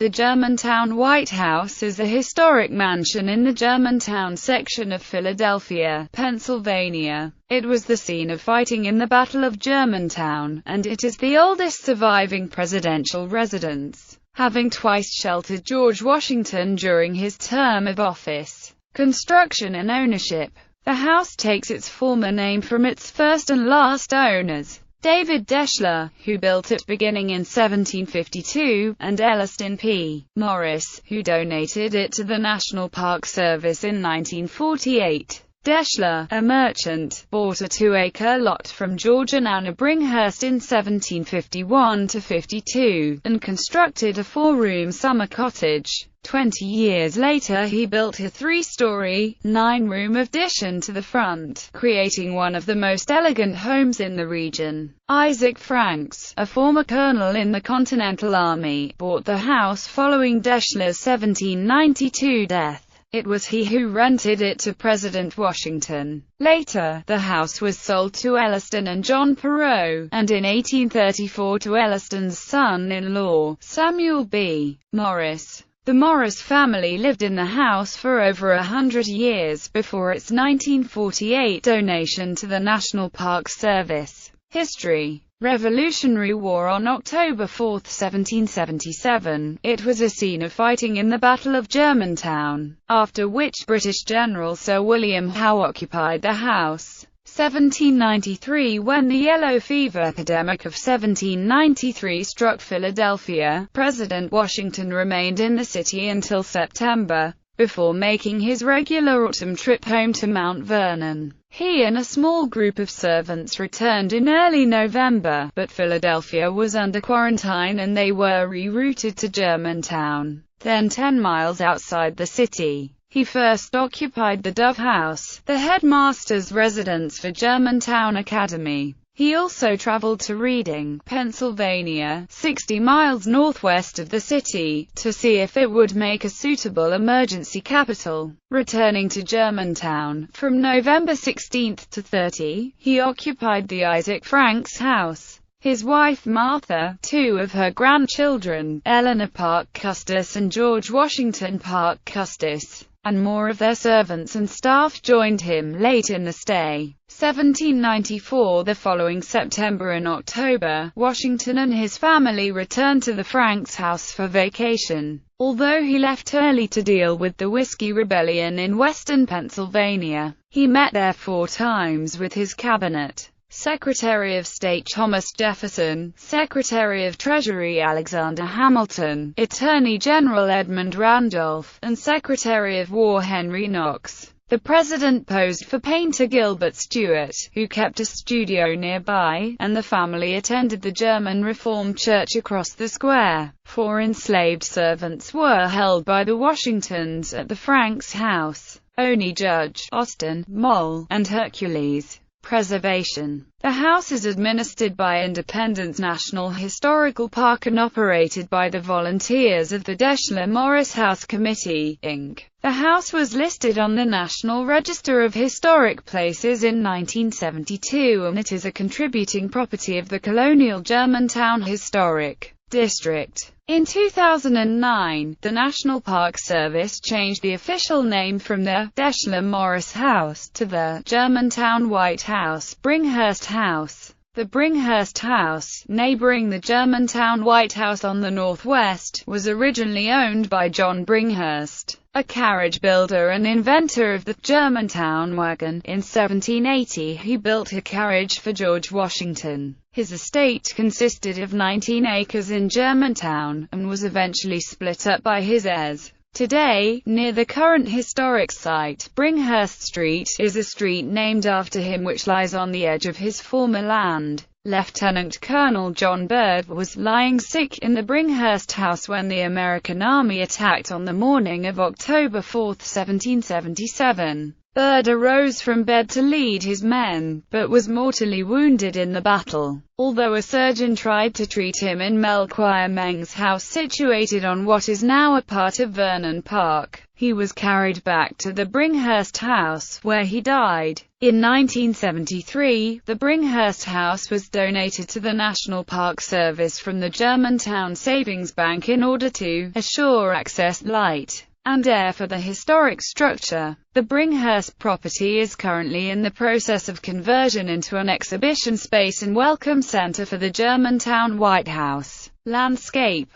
The Germantown White House is a historic mansion in the Germantown section of Philadelphia, Pennsylvania. It was the scene of fighting in the Battle of Germantown, and it is the oldest surviving presidential residence, having twice sheltered George Washington during his term of office. Construction and ownership. The house takes its former name from its first and last owners, David Deschler, who built it beginning in 1752, and Elliston P. Morris, who donated it to the National Park Service in 1948. Deschler, a merchant, bought a 2-acre lot from George and Anna Bringhurst in 1751–52, and constructed a 4-room summer cottage. 20 years later he built a 3-story, 9-room addition to the front, creating one of the most elegant homes in the region. Isaac Franks, a former colonel in the Continental Army, bought the house following Deschler's 1792 death. It was he who rented it to President Washington. Later, the house was sold to Elliston and John Perot, and in 1834 to Elliston's son-in-law, Samuel B. Morris. The Morris family lived in the house for over 100 years before its 1948 donation to the National Park Service. History. Revolutionary War. On October 4, 1777, it was a scene of fighting in the Battle of Germantown, after which British General Sir William Howe occupied the house. 1793. When the yellow fever epidemic of 1793 struck Philadelphia, President Washington remained in the city until September, before making his regular autumn trip home to Mount Vernon. He and a small group of servants returned in early November, but Philadelphia was under quarantine and they were rerouted to Germantown, then 10 miles outside the city. He first occupied the Dove House, the headmaster's residence for Germantown Academy. He also traveled to Reading, Pennsylvania, 60 miles northwest of the city, to see if it would make a suitable emergency capital. Returning to Germantown, from November 16 to 30, he occupied the Isaac Franks house. His wife Martha, 2 of her grandchildren, Eleanor Parke Custis and George Washington Parke Custis, and more of their servants and staff joined him late in the stay. 1794. The following September and October, Washington and his family returned to the Franks house for vacation. Although he left early to deal with the Whiskey Rebellion in western Pennsylvania, he met there 4 times with his cabinet. Secretary of State Thomas Jefferson, Secretary of Treasury Alexander Hamilton, Attorney General Edmund Randolph, and Secretary of War Henry Knox. The president posed for painter Gilbert Stuart, who kept a studio nearby, and the family attended the German Reformed Church across the square. 4 enslaved servants were held by the Washingtons at the Franks house: Oney Judge, Austin, Moll, and Hercules. Preservation. The house is administered by Independence National Historical Park and operated by the volunteers of the Deschler Morris House Committee, Inc. The house was listed on the National Register of Historic Places in 1972, and it is a contributing property of the Colonial Germantown Historic District. In 2009, the National Park Service changed the official name from the Deschler Morris House to the Germantown White House, Bringhurst House. The Bringhurst House, neighboring the Germantown White House on the northwest, was originally owned by John Bringhurst, a carriage builder and inventor of the Germantown wagon. In 1780 he built a carriage for George Washington. His estate consisted of 19 acres in Germantown, and was eventually split up by his heirs. Today, near the current historic site, Bringhurst Street, is a street named after him which lies on the edge of his former land. Lieutenant Colonel John Byrd was lying sick in the Bringhurst house when the American Army attacked on the morning of October 4, 1777. Byrd arose from bed to lead his men, but was mortally wounded in the battle. Although a surgeon tried to treat him in Melchior Meng's house situated on what is now a part of Vernon Park, He was carried back to the Bringhurst House, where he died. In 1973, the Bringhurst House was donated to the National Park Service from the Germantown Savings Bank in order to assure access, light, and air for the historic structure. The Bringhurst property is currently in the process of conversion into an exhibition space and welcome center for the Germantown White House landscape.